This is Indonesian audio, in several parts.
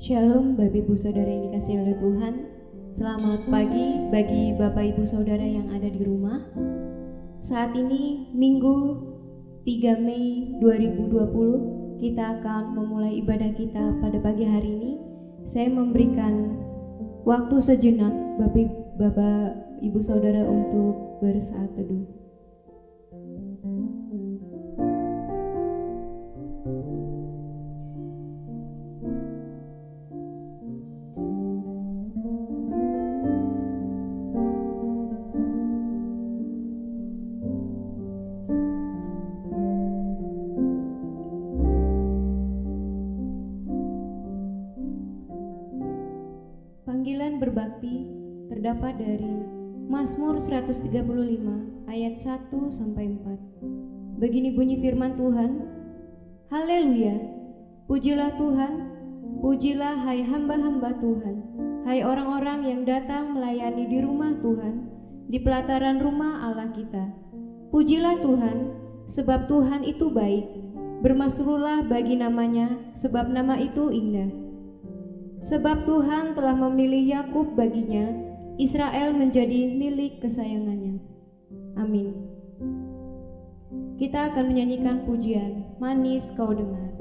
Shalom Bapak Ibu Saudara yang dikasihi oleh Tuhan. Selamat pagi bagi Bapak Ibu Saudara yang ada di rumah. Saat ini Minggu 3 Mei 2020, kita akan memulai ibadah kita pada pagi hari ini. Saya memberikan waktu sejenak Bapak Ibu Saudara untuk bersaat teduh. Panggilan berbakti terdapat dari Mazmur 135 ayat 1 sampai 4. Begini bunyi firman Tuhan. Haleluya, pujilah Tuhan, pujilah hai hamba-hamba Tuhan, hai orang-orang yang datang melayani di rumah Tuhan, di pelataran rumah Allah kita. Pujilah Tuhan, sebab Tuhan itu baik, bermasmurlah bagi namanya, sebab nama itu indah. Sebab Tuhan telah memilih Yakub baginya, Israel menjadi milik kesayangannya. Amin. Kita akan menyanyikan pujian, Manis Kau Dengar.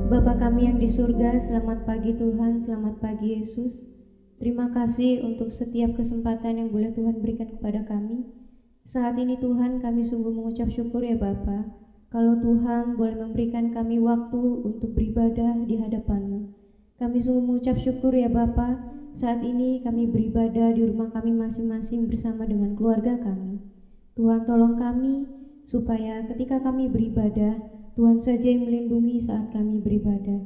Bapa kami yang di surga, selamat pagi Tuhan, selamat pagi Yesus. Terima kasih untuk setiap kesempatan yang boleh Tuhan berikan kepada kami. Saat ini Tuhan, kami sungguh mengucap syukur ya Bapa, kalau Tuhan boleh memberikan kami waktu untuk beribadah di hadapan-Mu. Kami sungguh mengucap syukur ya Bapa, saat ini kami beribadah di rumah kami masing-masing bersama dengan keluarga kami. Tuhan tolong kami supaya ketika kami beribadah, Tuhan saja yang melindungi saat kami beribadah.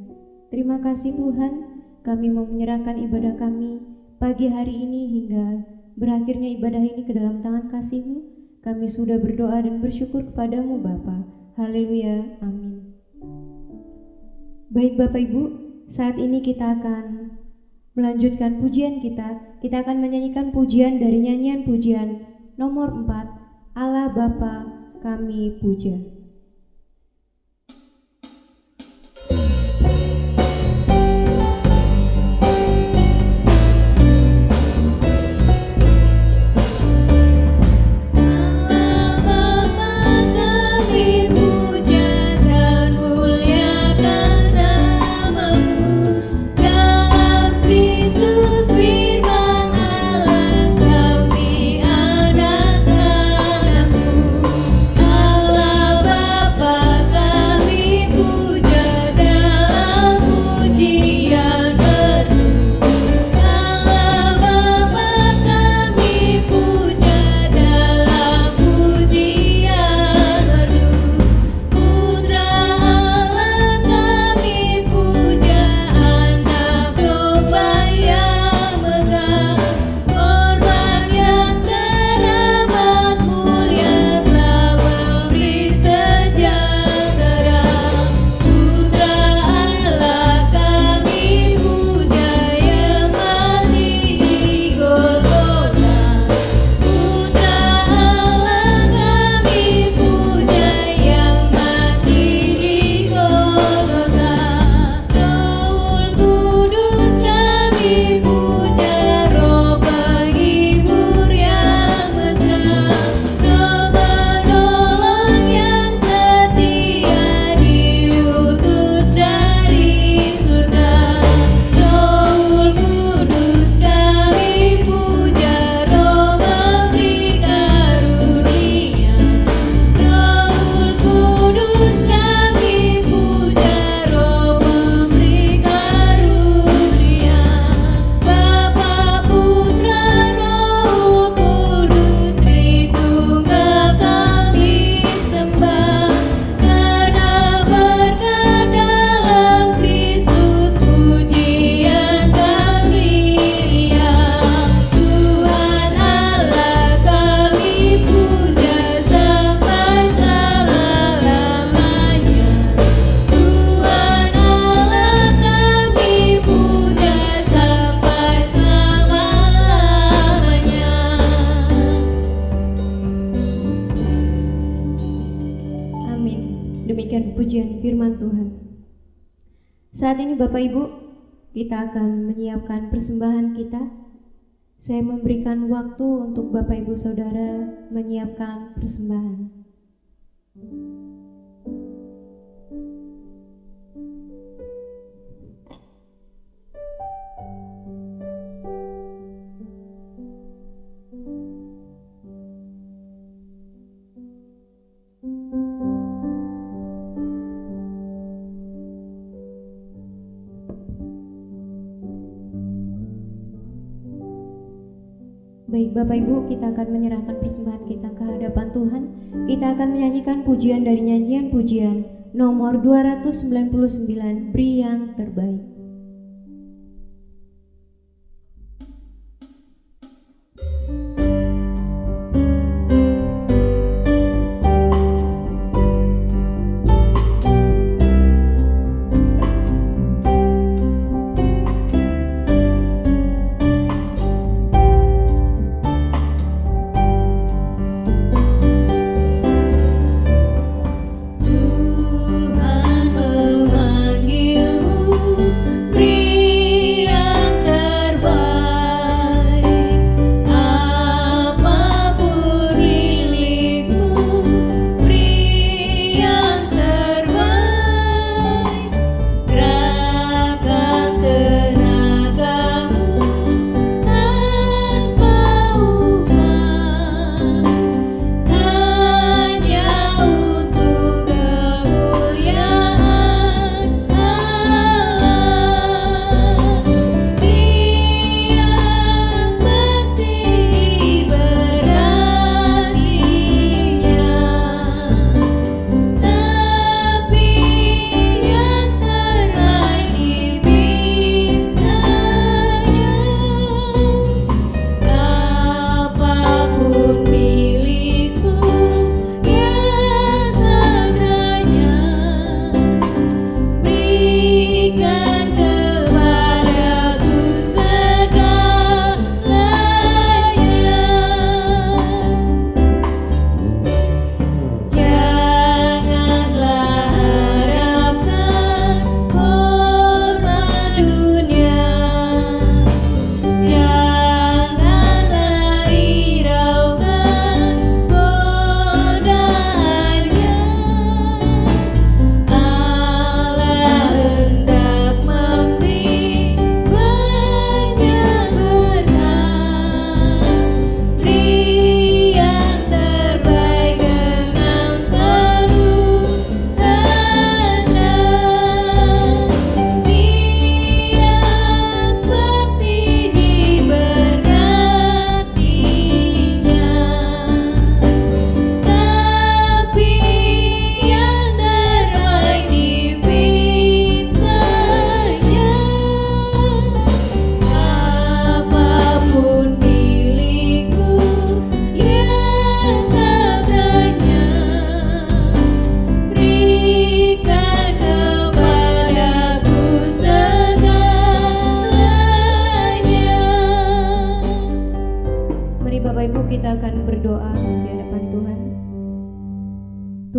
Terima kasih Tuhan, kami mau menyerahkan ibadah kami pagi hari ini hingga berakhirnya ibadah ini ke dalam tangan kasih-Mu. Kami sudah berdoa dan bersyukur kepadamu Bapa. Haleluya, amin. Baik Bapak Ibu, saat ini kita akan melanjutkan pujian kita. Kita akan menyanyikan pujian dari nyanyian pujian nomor 4, Allah Bapa kami puja. Demikian pujian firman Tuhan. Saat ini Bapak Ibu, kita akan menyiapkan persembahan kita. Saya memberikan waktu untuk Bapak Ibu Saudara menyiapkan persembahan. Baik Bapak Ibu, kita akan menyerahkan persembahan kita ke hadapan Tuhan. Kita akan menyanyikan pujian dari nyanyian pujian nomor 299, Beri yang Terbaik. Tuhan memanggilmu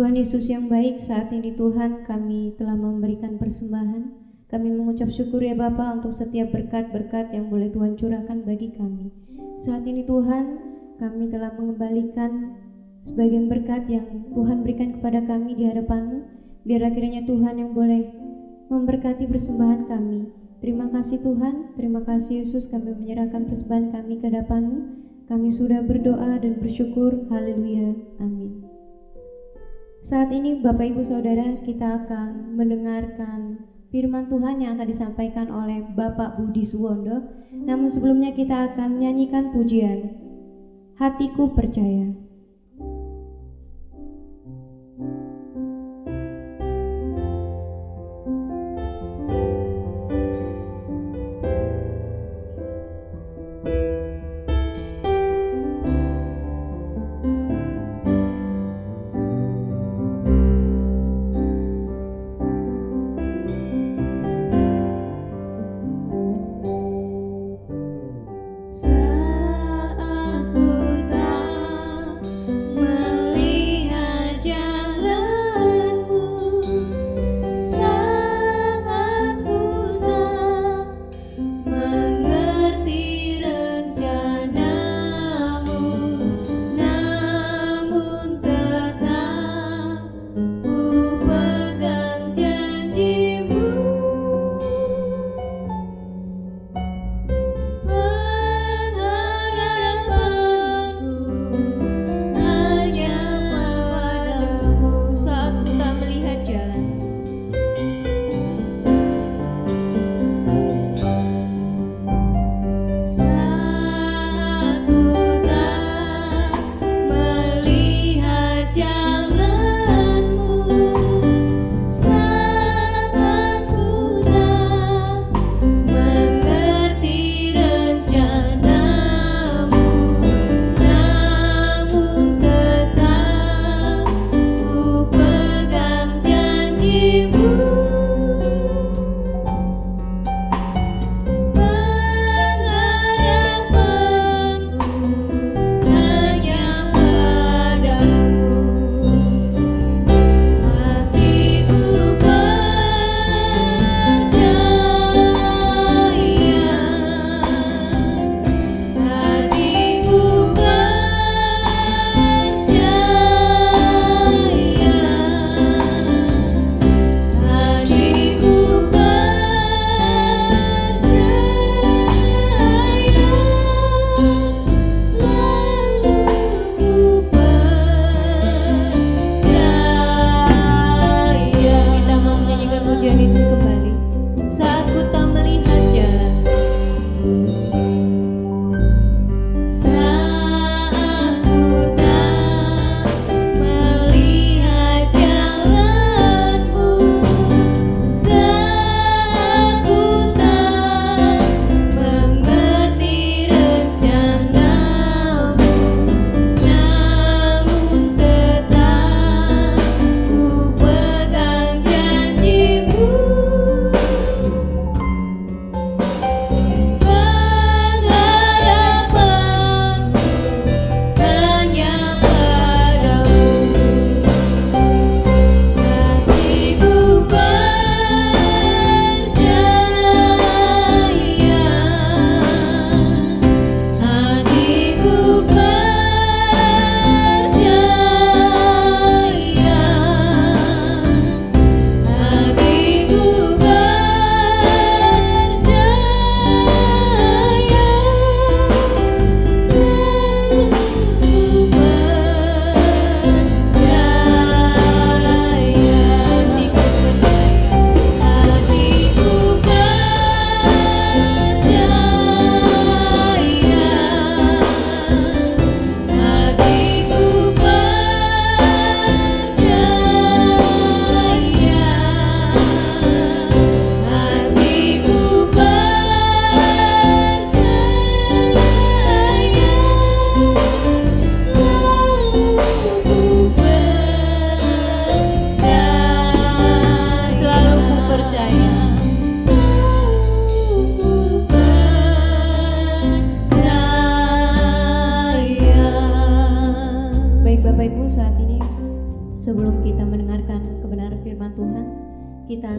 Tuhan Yesus yang baik, saat ini Tuhan kami telah memberikan persembahan. Kami mengucap syukur ya Bapa untuk setiap berkat-berkat yang boleh Tuhan curahkan bagi kami. Saat ini Tuhan, kami telah mengembalikan sebagian berkat yang Tuhan berikan kepada kami di hadapan-Mu. Biar akhirnya Tuhan yang boleh memberkati persembahan kami. Terima kasih Tuhan, terima kasih Yesus, kami menyerahkan persembahan kami ke hadapan-Mu. Kami sudah berdoa dan bersyukur. Haleluya. Amin. Saat ini Bapak Ibu Saudara, kita akan mendengarkan firman Tuhan yang akan disampaikan oleh Bapak Budi Suwondo. Namun sebelumnya kita akan menyanyikan pujian Hatiku Percaya. Saat ku tak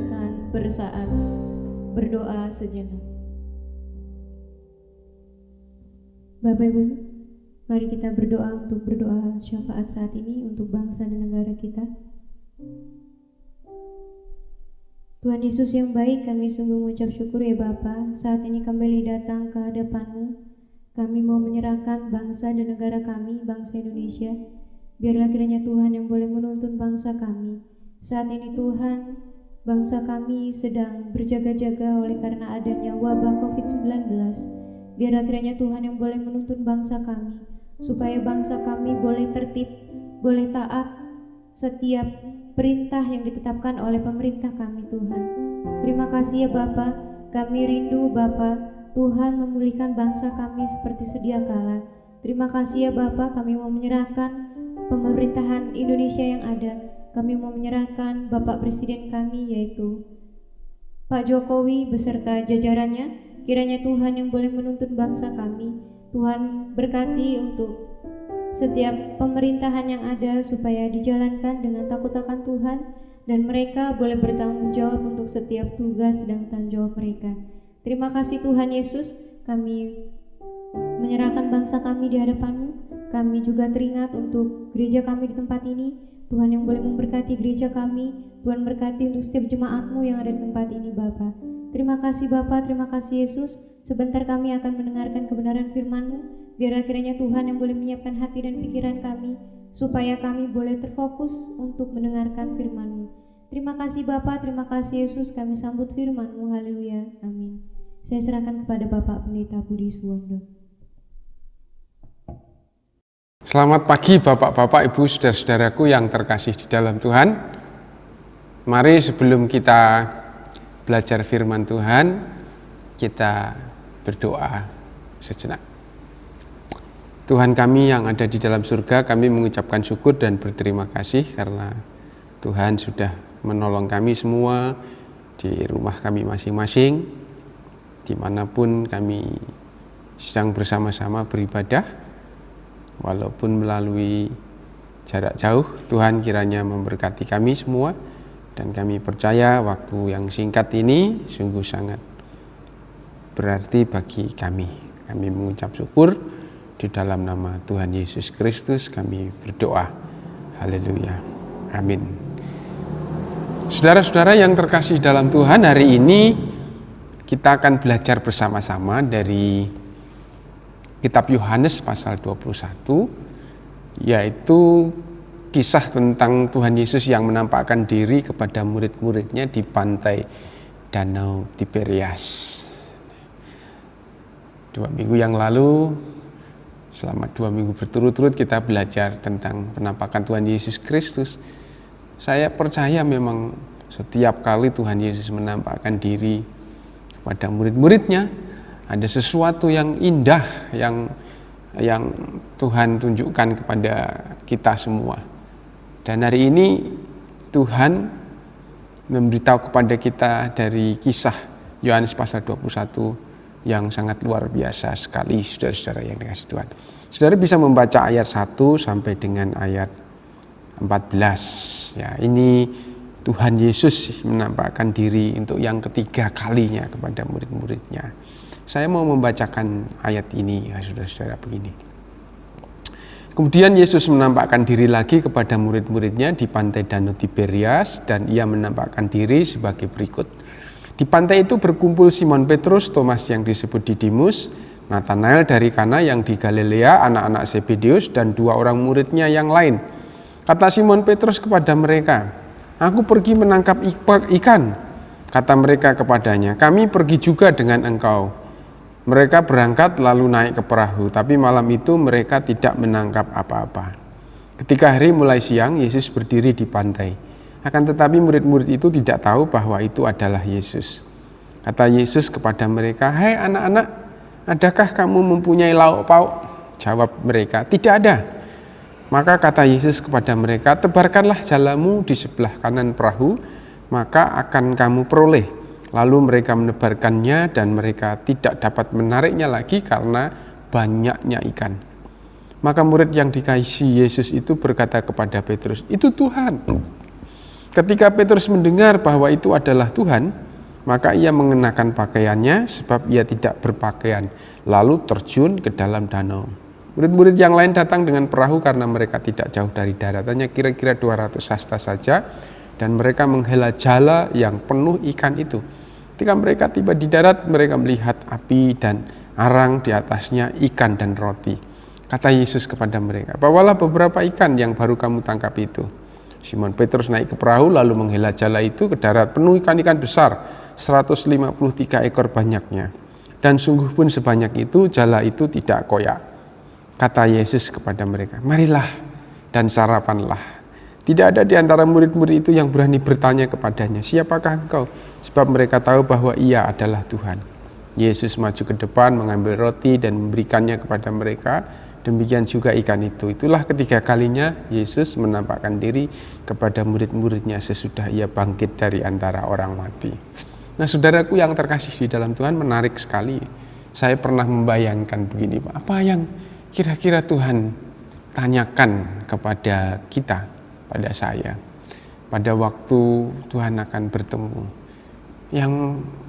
akan berdoa sejenak. Bapak Ibu, mari kita berdoa syafaat saat ini untuk bangsa dan negara kita. Tuhan Yesus yang baik, kami sungguh mengucap syukur ya Bapa, saat ini kembali datang ke hadapan-Mu. Kami mau menyerahkan bangsa dan negara kami, bangsa Indonesia. Biarlah kiranya Tuhan yang boleh menuntun bangsa kami. Saat ini Tuhan, bangsa kami sedang berjaga-jaga oleh karena adanya wabah COVID-19. Biarlah kiranya Tuhan yang boleh menuntun bangsa kami, supaya bangsa kami boleh tertib, boleh taat setiap perintah yang ditetapkan oleh pemerintah kami Tuhan. Terima kasih ya Bapa, kami rindu Bapa, Tuhan memulihkan bangsa kami seperti sedia kala. Terima kasih ya Bapa, kami mau menyerahkan pemerintahan Indonesia yang ada. Kami mau menyerahkan Bapak Presiden kami yaitu Pak Jokowi beserta jajarannya. Kiranya Tuhan yang boleh menuntun bangsa kami. Tuhan berkati untuk setiap pemerintahan yang ada supaya dijalankan dengan takut akan Tuhan dan mereka boleh bertanggung jawab untuk setiap tugas dan tanggung jawab mereka. Terima kasih Tuhan Yesus, kami menyerahkan bangsa kami di hadapan-Mu. Kami juga teringat untuk gereja kami di tempat ini. Tuhan yang boleh memberkati gereja kami, Tuhan berkati untuk setiap jemaat-Mu yang ada di tempat ini Bapa. Terima kasih Bapa, terima kasih Yesus. Sebentar kami akan mendengarkan kebenaran firman-Mu. Biarlah kiranya Tuhan yang boleh menyiapkan hati dan pikiran kami, supaya kami boleh terfokus untuk mendengarkan firman-Mu. Terima kasih Bapa, terima kasih Yesus. Kami sambut firman-Mu, haleluya, amin. Saya serahkan kepada Bapak Pendeta Budi Suwondo. Selamat pagi Bapak-Bapak, Ibu, saudara-saudaraku yang terkasih di dalam Tuhan. Mari sebelum kita belajar firman Tuhan, kita berdoa sejenak. Tuhan kami yang ada di dalam surga, kami mengucapkan syukur dan berterima kasih karena Tuhan sudah menolong kami semua di rumah kami masing-masing, dimanapun kami sedang bersama-sama beribadah, walaupun melalui jarak jauh. Tuhan kiranya memberkati kami semua, dan kami percaya waktu yang singkat ini sungguh sangat berarti bagi kami. Kami mengucap syukur di dalam nama Tuhan Yesus Kristus kami berdoa. Haleluya. Amin. Saudara-saudara yang terkasih dalam Tuhan, hari ini kita akan belajar bersama-sama dari Kitab Yohanes pasal 21, yaitu kisah tentang Tuhan Yesus yang menampakkan diri kepada murid-muridnya di pantai Danau Tiberias. 2 minggu yang lalu, selama 2 minggu berturut-turut kita belajar tentang penampakan Tuhan Yesus Kristus. Saya percaya memang setiap kali Tuhan Yesus menampakkan diri kepada murid-muridnya, ada sesuatu yang indah yang Tuhan tunjukkan kepada kita semua. Dan hari ini Tuhan memberitahu kepada kita dari kisah Yohanes pasal 21 yang sangat luar biasa sekali, saudara-saudara yang dikasihi Tuhan. Saudara bisa membaca ayat 1 sampai dengan ayat 14. Ya, ini Tuhan Yesus menampakkan diri untuk yang ketiga kalinya kepada murid-muridnya. Saya mau membacakan ayat ini, ya saudara-saudara, begini. Kemudian Yesus menampakkan diri lagi kepada murid-muridnya di pantai Danau Tiberias, dan ia menampakkan diri sebagai berikut. Di pantai itu berkumpul Simon Petrus, Thomas yang disebut Didimus, Nathanael dari Kana yang di Galilea, anak-anak Zebedeus, dan 2 orang muridnya yang lain. Kata Simon Petrus kepada mereka, "Aku pergi menangkap ikan." Kata mereka kepadanya, "Kami pergi juga dengan engkau." Mereka berangkat lalu naik ke perahu, tapi malam itu mereka tidak menangkap apa-apa. Ketika hari mulai siang, Yesus berdiri di pantai. Akan tetapi murid-murid itu tidak tahu bahwa itu adalah Yesus. Kata Yesus kepada mereka, "Hai anak-anak, adakah kamu mempunyai lauk pauk?" Jawab mereka, "Tidak ada." Maka kata Yesus kepada mereka, "Tebarkanlah jalamu di sebelah kanan perahu, maka akan kamu peroleh." Lalu mereka menebarkannya dan mereka tidak dapat menariknya lagi karena banyaknya ikan. Maka murid yang dikasihi Yesus itu berkata kepada Petrus, "Itu Tuhan." Ketika Petrus mendengar bahwa itu adalah Tuhan, maka ia mengenakan pakaiannya sebab ia tidak berpakaian, lalu terjun ke dalam danau. Murid-murid yang lain datang dengan perahu karena mereka tidak jauh dari daratannya, kira-kira 200 hasta saja, dan mereka menghela jala yang penuh ikan itu. Ketika mereka tiba di darat, mereka melihat api dan arang di atasnya, ikan dan roti. Kata Yesus kepada mereka, bawalah beberapa ikan yang baru kamu tangkap itu. Simon Petrus naik ke perahu lalu menghela jala itu ke darat penuh ikan-ikan besar, 153 ekor banyaknya. Dan sungguh pun sebanyak itu jala itu tidak koyak. Kata Yesus kepada mereka, marilah dan sarapanlah. Tidak ada di antara murid-murid itu yang berani bertanya kepadanya, siapakah engkau? Sebab mereka tahu bahwa ia adalah Tuhan. Yesus maju ke depan mengambil roti dan memberikannya kepada mereka. Demikian juga ikan itu. Itulah ketiga kalinya Yesus menampakkan diri kepada murid-muridnya sesudah ia bangkit dari antara orang mati. Nah, saudaraku yang terkasih di dalam Tuhan, menarik sekali. Saya pernah membayangkan begini, Pak, apa yang kira-kira Tuhan tanyakan kepada kita, pada saya, pada waktu Tuhan akan bertemu. Yang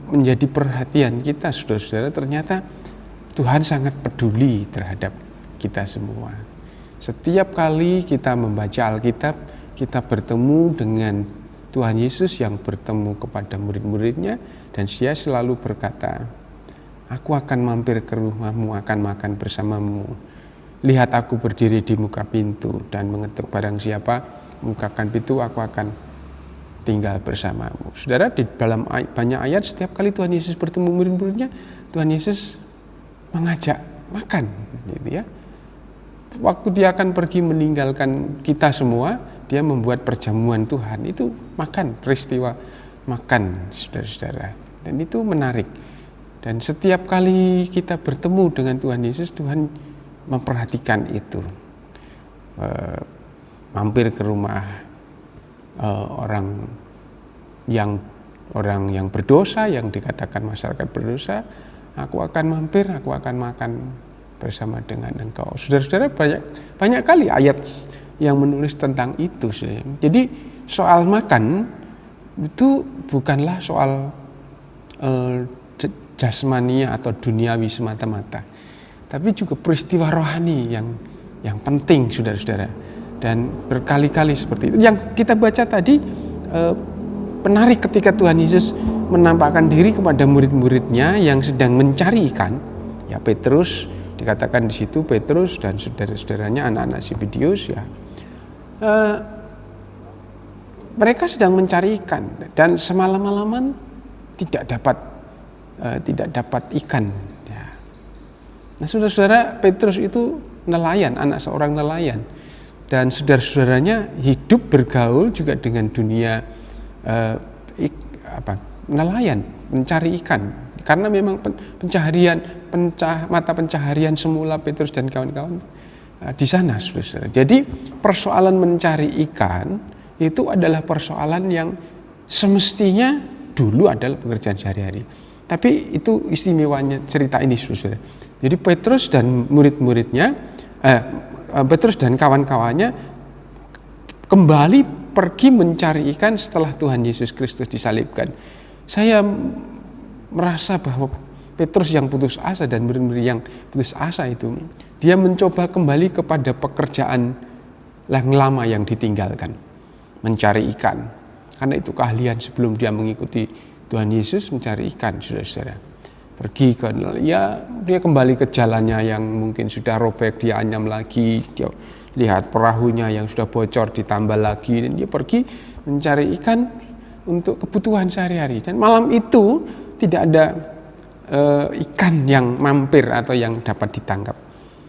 menjadi perhatian kita, saudara-saudara, ternyata Tuhan sangat peduli terhadap kita semua. Setiap kali kita membaca Alkitab, kita bertemu dengan Tuhan Yesus yang bertemu kepada murid-muridnya, dan dia selalu berkata, aku akan mampir ke rumahmu, akan makan bersamamu. Lihat aku berdiri di muka pintu dan mengetuk, barang siapa membukakan pintu, aku akan tinggal bersamamu. Saudara, di dalam banyak ayat setiap kali Tuhan Yesus bertemu murid-muridnya, Tuhan Yesus mengajak makan, gitu ya. Waktu dia akan pergi meninggalkan kita semua, dia membuat perjamuan Tuhan, itu makan, peristiwa makan, saudara-saudara. Dan itu menarik. Dan setiap kali kita bertemu dengan Tuhan Yesus, Tuhan memperhatikan itu. Mampir ke rumah orang yang berdosa, yang dikatakan masyarakat berdosa, aku akan mampir, aku akan makan bersama dengan engkau. Saudara-saudara, banyak kali ayat yang menulis tentang itu. Jadi soal makan itu bukanlah soal jasmania atau duniawi semata-mata, tapi juga peristiwa rohani yang penting, saudara-saudara. Dan berkali-kali seperti itu. Yang kita baca tadi menarik ketika Tuhan Yesus menampakkan diri kepada murid-muridnya yang sedang mencari ikan. Ya, Petrus, dikatakan di situ Petrus dan saudara-saudaranya, anak-anak Zebedeus, ya. Mereka sedang mencari ikan dan semalam-malaman tidak dapat ikan. Ya. Nah, saudara-saudara, Petrus itu nelayan, anak seorang nelayan, dan saudara-saudaranya hidup bergaul juga dengan dunia nelayan, mencari ikan. Karena memang mata pencaharian semula Petrus dan kawan-kawan di sana, saudara. Jadi persoalan mencari ikan itu adalah persoalan yang semestinya dulu adalah pekerjaan sehari-hari. Tapi itu istimewanya cerita ini, saudara. Jadi Petrus dan murid-muridnya, Petrus dan kawan-kawannya kembali pergi mencari ikan setelah Tuhan Yesus Kristus disalibkan. Saya merasa bahwa Petrus yang putus asa dan murid-murid yang putus asa itu, dia mencoba kembali kepada pekerjaan yang lama yang ditinggalkan, mencari ikan. Karena itu keahlian sebelum dia mengikuti Tuhan Yesus, mencari ikan, saudara-saudara. Pergi ke, ya dia kembali ke jalannya yang mungkin sudah robek, dia anyam lagi, dia lihat perahunya yang sudah bocor ditambah lagi, dan dia pergi mencari ikan untuk kebutuhan sehari-hari. Dan malam itu tidak ada ikan yang mampir atau yang dapat ditangkap.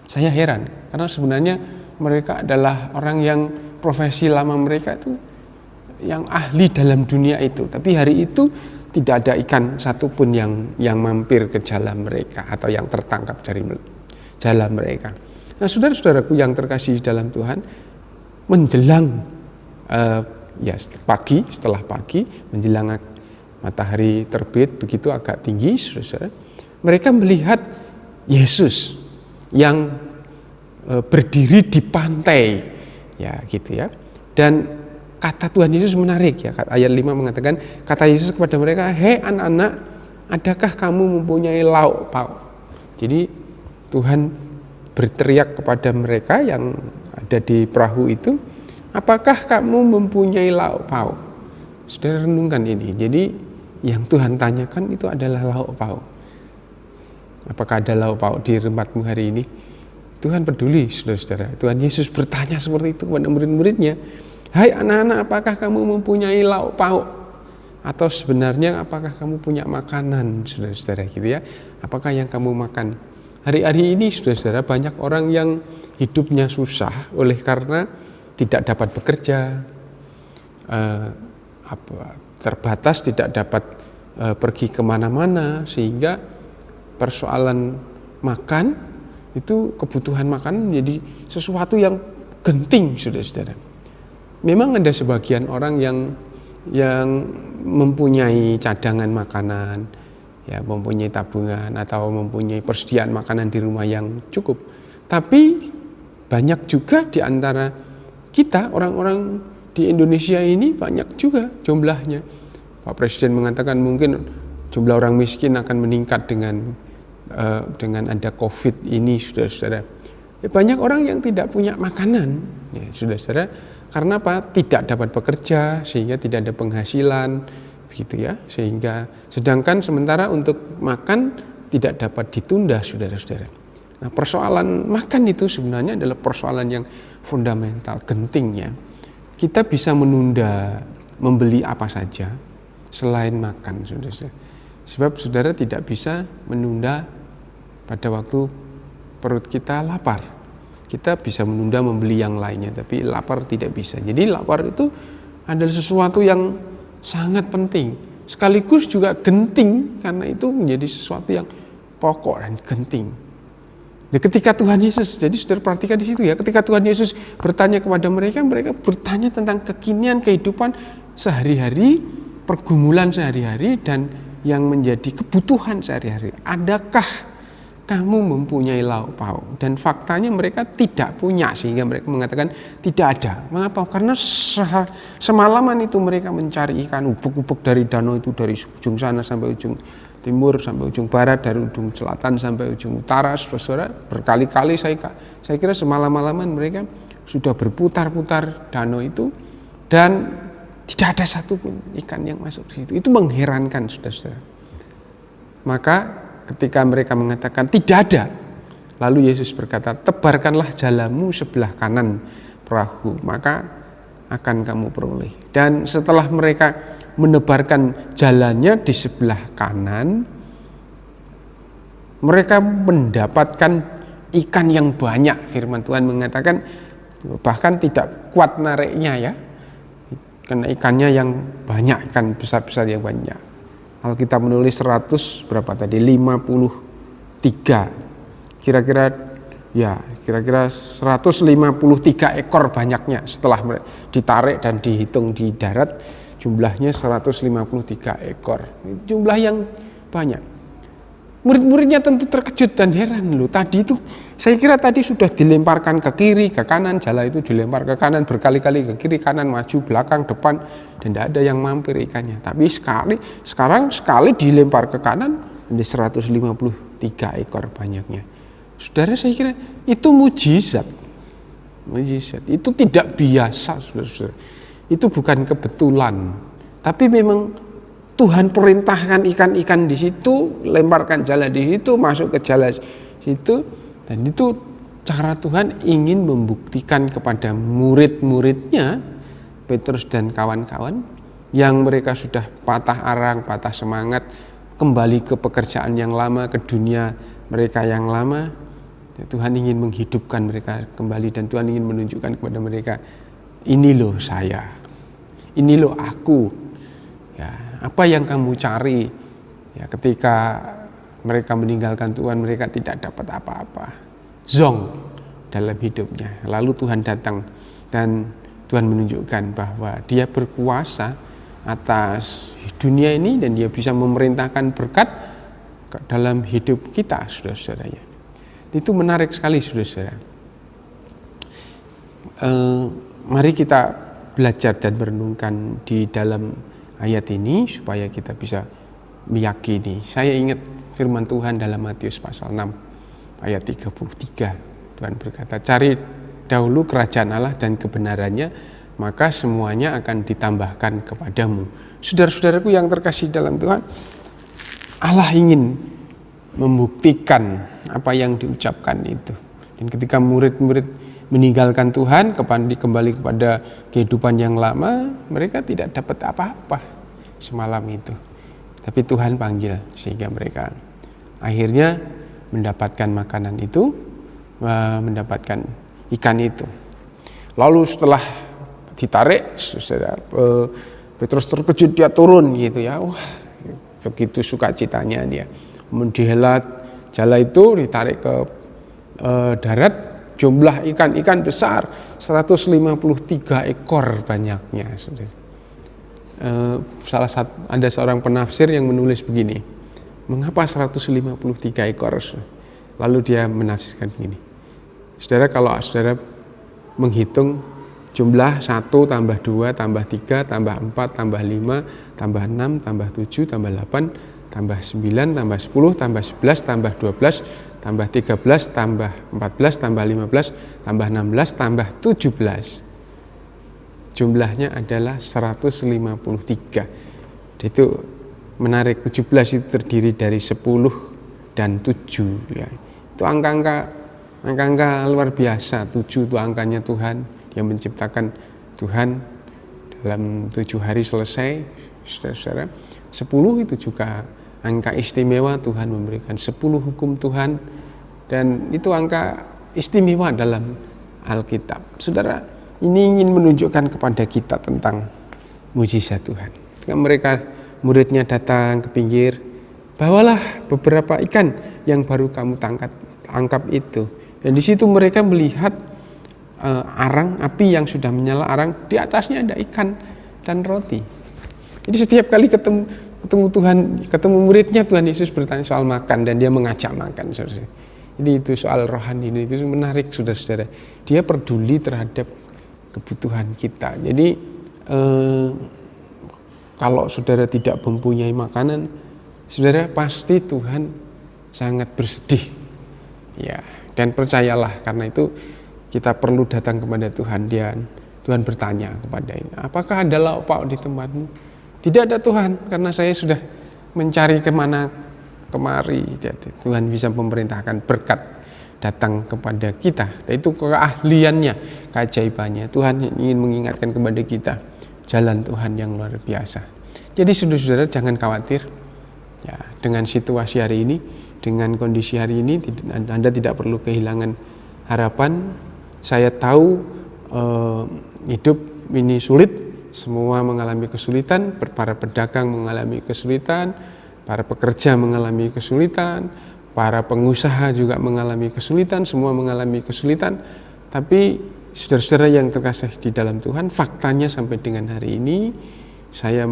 Saya heran, karena sebenarnya mereka adalah orang yang profesi lama mereka itu yang ahli dalam dunia itu. Tapi hari itu tidak ada ikan satupun yang mampir ke jalan mereka atau yang tertangkap dari jalan mereka. Nah, saudara-saudaraku yang terkasih dalam Tuhan, menjelang setelah pagi menjelang matahari terbit begitu agak tinggi, saudara, mereka melihat Yesus yang berdiri di pantai, ya gitu ya. Dan kata Tuhan Yesus menarik ya. Ayat 5 mengatakan, kata Yesus kepada mereka, "Hei anak-anak, adakah kamu mempunyai lauk pauk?" Jadi Tuhan berteriak kepada mereka yang ada di perahu itu, "Apakah kamu mempunyai lauk pauk?" Saudara renungkan ini. Jadi yang Tuhan tanyakan itu adalah lauk pauk. Apakah ada lauk pauk di tempatmu hari ini? Tuhan peduli, saudara-saudara. Tuhan Yesus bertanya seperti itu kepada murid-muridnya. "Hai anak-anak, apakah kamu mempunyai lauk pauk?" Atau sebenarnya apakah kamu punya makanan, saudara-saudara, gitu ya? Apakah yang kamu makan? Hari-hari ini, saudara-saudara, banyak orang yang hidupnya susah oleh karena tidak dapat bekerja, terbatas, tidak dapat pergi kemana-mana, sehingga persoalan makan itu, kebutuhan makan menjadi sesuatu yang genting, saudara-saudara. Memang ada sebagian orang yang mempunyai cadangan makanan, ya, mempunyai tabungan atau mempunyai persediaan makanan di rumah yang cukup. Tapi banyak juga di antara kita, orang-orang di Indonesia ini banyak juga jumlahnya. Pak Presiden mengatakan mungkin jumlah orang miskin akan meningkat dengan ada COVID ini, saudara-saudara. Ya, banyak orang yang tidak punya makanan, ya, saudara-saudara, karena apa? Tidak dapat bekerja, sehingga tidak ada penghasilan, begitu ya. Sehingga sedangkan sementara untuk makan tidak dapat ditunda, saudara-saudara. Nah, persoalan makan itu sebenarnya adalah persoalan yang fundamental, gentingnya. Kita bisa menunda membeli apa saja selain makan, saudara-saudara. Sebab saudara tidak bisa menunda pada waktu perut kita lapar. Kita bisa menunda membeli yang lainnya, tapi lapar tidak bisa. Jadi lapar itu adalah sesuatu yang sangat penting, sekaligus juga genting, karena itu menjadi sesuatu yang pokok dan genting. Nah, ketika Tuhan Yesus, jadi saudara perhatikan di situ ya, ketika Tuhan Yesus bertanya kepada mereka, mereka bertanya tentang kekinian kehidupan sehari-hari, pergumulan sehari-hari, dan yang menjadi kebutuhan sehari-hari. Adakah kamu mempunyai lauk pauk? Dan faktanya mereka tidak punya, sehingga mereka mengatakan tidak ada. Mengapa? Karena semalaman itu mereka mencari ikan, ubek-ubek dari danau itu, dari ujung sana sampai ujung timur, sampai ujung barat, dari ujung selatan sampai ujung utara. Saudara, berkali-kali saya kira semalam-malaman mereka sudah berputar-putar danau itu, dan tidak ada satupun ikan yang masuk di situ. Itu mengherankan, saudara-saudara. Maka ketika mereka mengatakan tidak ada, lalu Yesus berkata, tebarkanlah jalamu sebelah kanan perahu, maka akan kamu peroleh. Dan setelah mereka menebarkan jalannya di sebelah kanan, mereka mendapatkan ikan yang banyak. Firman Tuhan mengatakan bahkan tidak kuat nariknya ya, karena ikannya yang banyak, ikan besar-besar yang banyak. Alkitab menulis 100 berapa tadi? 53. Kira-kira 153 ekor banyaknya. Setelah ditarik dan dihitung di darat, jumlahnya 153 ekor. Jumlah yang banyak. Murid-muridnya tentu terkejut dan heran loh. Tadi itu saya kira tadi sudah dilemparkan ke kiri, ke kanan, jala itu dilempar ke kanan berkali-kali, ke kiri, kanan, maju, belakang, depan, dan tidak ada yang mampir ikannya. Tapi sekarang sekali dilempar ke kanan, ada 153 ekor banyaknya. Saudara, saya kira itu mujizat. Itu tidak biasa, saudara. Itu bukan kebetulan, tapi memang Tuhan perintahkan ikan-ikan di situ, lemparkan jala di situ, masuk ke jala situ, dan itu cara Tuhan ingin membuktikan kepada murid-muridnya, Petrus dan kawan-kawan, yang mereka sudah patah arang, patah semangat, kembali ke pekerjaan yang lama, ke dunia mereka yang lama. Tuhan ingin menghidupkan mereka kembali, dan Tuhan ingin menunjukkan kepada mereka, ini loh saya, ini loh aku. Ya, apa yang kamu cari? Ya, ketika mereka meninggalkan Tuhan, mereka tidak dapat apa-apa. Zong dalam hidupnya. Lalu Tuhan datang dan Tuhan menunjukkan bahwa Dia berkuasa atas dunia ini, dan Dia bisa memerintahkan berkat dalam hidup kita, saudara-saudaranya. Itu menarik sekali, saudara-saudara. Mari kita belajar dan merenungkan di dalam ayat ini supaya kita bisa meyakini. Saya ingat firman Tuhan dalam Matius pasal 6 ayat 33. Tuhan berkata, cari dahulu kerajaan Allah dan kebenarannya, maka semuanya akan ditambahkan kepadamu. Saudara-saudaraku yang terkasih dalam Tuhan, Allah ingin membuktikan apa yang diucapkan itu. Dan ketika murid-murid meninggalkan Tuhan, kembali kepada kehidupan yang lama, mereka tidak dapat apa-apa semalam itu. Tapi Tuhan panggil sehingga mereka akhirnya mendapatkan makanan itu, mendapatkan ikan itu. Lalu setelah ditarik, Petrus terkejut, dia turun gitu ya. Wah, begitu sukacitanya dia. Mendihelat jala itu ditarik ke darat, jumlah ikan besar 153 ekor banyaknya. Ada seorang penafsir yang menulis begini, mengapa 153 ekor? Lalu dia menafsirkan begini, saudara, kalau saudara menghitung jumlah 1 tambah 2 tambah 3 tambah 4 tambah 5 tambah 6 tambah 7 tambah 8 tambah 9, tambah 10, tambah 11, tambah 12, tambah 13, tambah 14, tambah 15, tambah 16, tambah 17. Jumlahnya adalah 153. Itu menarik, 17 itu terdiri dari 10 dan 7. Ya. Itu angka-angka luar biasa. 7 itu angkanya Tuhan, yang menciptakan Tuhan dalam 7 hari selesai. Saudara-saudara, 10 itu juga angka istimewa. Tuhan memberikan 10 hukum Tuhan, dan itu angka istimewa dalam Alkitab. Saudara, ini ingin menunjukkan kepada kita tentang mujizat Tuhan. Ketika mereka muridnya datang ke pinggir, bawalah beberapa ikan yang baru kamu tangkap itu. Dan di situ mereka melihat arang api yang sudah menyala arang, di atasnya ada ikan dan roti. Jadi setiap kali ketemu Tuhan, ketemu muridnya, Tuhan Yesus bertanya soal makan dan dia mengajak makan. Saudara. Jadi itu soal rohani ini itu menarik, saudara-saudara. Dia peduli terhadap kebutuhan kita. Jadi kalau saudara tidak mempunyai makanan, saudara pasti Tuhan sangat bersedih. Ya, dan percayalah, karena itu kita perlu datang kepada Tuhan. Tuhan bertanya kepadanya, apakah ada lauk pauk di tempatmu? Tidak ada Tuhan, karena saya sudah mencari kemana kemari. Tuhan bisa memerintahkan berkat datang kepada kita. Dan itu keahliannya, keajaibannya. Tuhan ingin mengingatkan kepada kita jalan Tuhan yang luar biasa. Jadi saudara-saudara, jangan khawatir ya, dengan situasi hari ini, dengan kondisi hari ini, Anda tidak perlu kehilangan harapan. Saya tahu hidup ini sulit. Semua mengalami kesulitan, para pedagang mengalami kesulitan, para pekerja mengalami kesulitan, para pengusaha juga mengalami kesulitan, semua mengalami kesulitan. Tapi saudara-saudara yang terkasih di dalam Tuhan, faktanya sampai dengan hari ini saya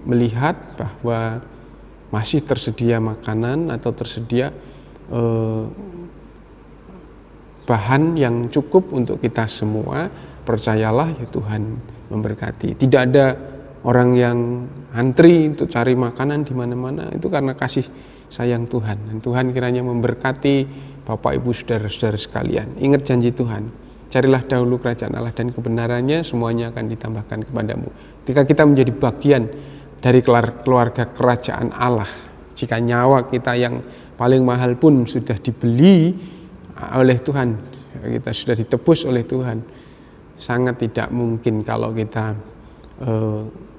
melihat bahwa masih tersedia makanan atau tersedia bahan yang cukup untuk kita semua. Percayalah ya, Tuhan memberkati. Tidak ada orang yang antri untuk cari makanan di mana-mana. Itu karena kasih sayang Tuhan. Dan Tuhan kiranya memberkati Bapak Ibu saudara-saudara sekalian. Ingat janji Tuhan. Carilah dahulu kerajaan Allah dan kebenarannya, semuanya akan ditambahkan kepadamu. Ketika kita menjadi bagian dari keluarga kerajaan Allah, jika nyawa kita yang paling mahal pun sudah dibeli oleh Tuhan, kita sudah ditebus oleh Tuhan, sangat tidak mungkin kalau kita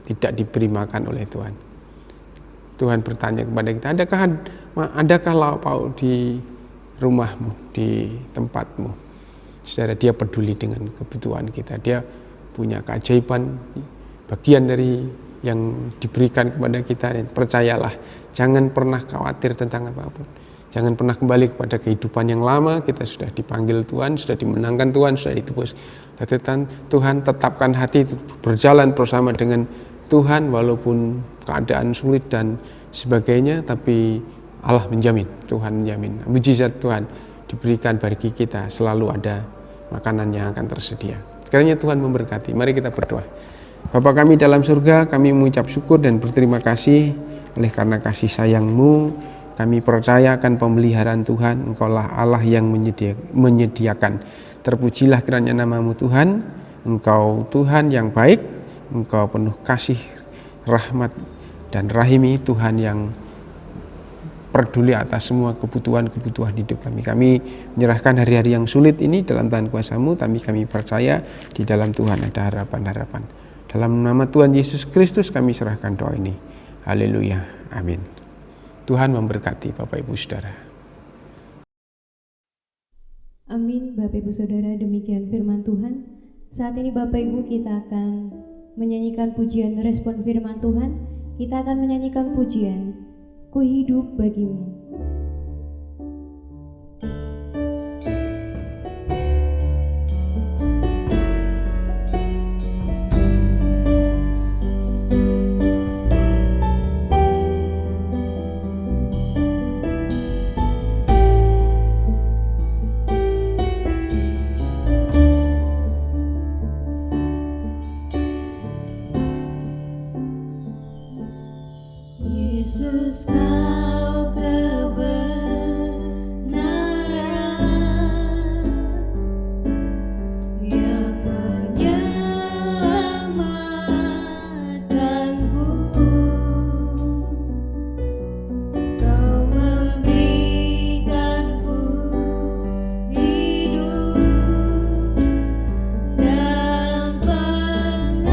tidak diberi makan oleh Tuhan. Tuhan bertanya kepada kita, adakah lauk pauk di rumahmu, di tempatmu? Saudara, dia peduli dengan kebutuhan kita. Dia punya keajaiban, bagian dari yang diberikan kepada kita. Dan percayalah, jangan pernah khawatir tentang apapun. Jangan pernah kembali kepada kehidupan yang lama. Kita sudah dipanggil Tuhan, sudah dimenangkan Tuhan, sudah ditebus. Tuhan tetapkan hati berjalan bersama dengan Tuhan walaupun keadaan sulit dan sebagainya, tapi Allah menjamin, Tuhan menjamin. Mujizat Tuhan diberikan bagi kita, selalu ada makanan yang akan tersedia. Kiranya Tuhan memberkati. Mari kita berdoa. Bapa kami dalam surga, kami mengucap syukur dan berterima kasih oleh karena kasih sayang-Mu. Kami percaya akan pemeliharaan Tuhan. Engkaulah Allah yang menyediakan. Terpujilah kiranya nama-Mu Tuhan. Engkau Tuhan yang baik, Engkau penuh kasih, rahmat, dan rahimi, Tuhan yang peduli atas semua kebutuhan-kebutuhan hidup kami. Kami menyerahkan hari-hari yang sulit ini dalam tangan kuasa-Mu, tapi kami percaya di dalam Tuhan ada harapan-harapan. Dalam nama Tuhan Yesus Kristus kami serahkan doa ini. Haleluya. Amin. Tuhan memberkati Bapak Ibu Saudara. Amin. Bapak Ibu Saudara, demikian firman Tuhan. Saat ini Bapak Ibu kita akan menyanyikan pujian respon firman Tuhan. Kita akan menyanyikan pujian Ku Hidup Bagimu. Yesus, Kau kebenaran yang menyelamatkanku. Kau memberikanku hidup dan pengharapan.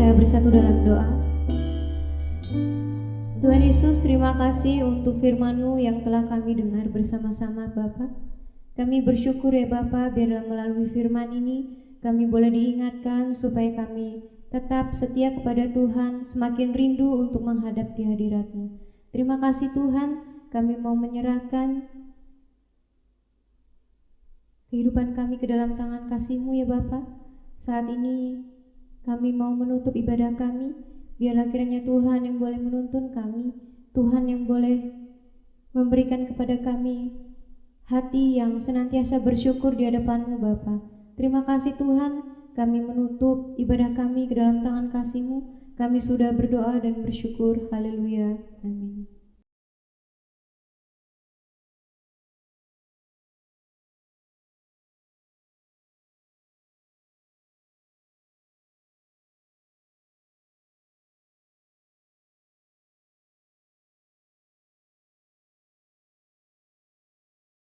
kita bersatu dalam doa. Tuhan Yesus, terima kasih untuk firman-Mu yang telah kami dengar bersama-sama Bapa. Kami bersyukur ya Bapa, biarlah melalui firman ini kami boleh diingatkan supaya kami tetap setia kepada Tuhan, semakin rindu untuk menghadap di hadirat-Mu. Terima kasih Tuhan, kami mau menyerahkan kehidupan kami ke dalam tangan kasih-Mu ya Bapa. Saat ini kami mau menutup ibadah kami, biarlah kiranya Tuhan yang boleh menuntun kami, Tuhan yang boleh memberikan kepada kami hati yang senantiasa bersyukur di hadapan-Mu Bapa. Terima kasih Tuhan, kami menutup ibadah kami ke dalam tangan kasih-Mu. Kami sudah berdoa dan bersyukur. Haleluya. Amin.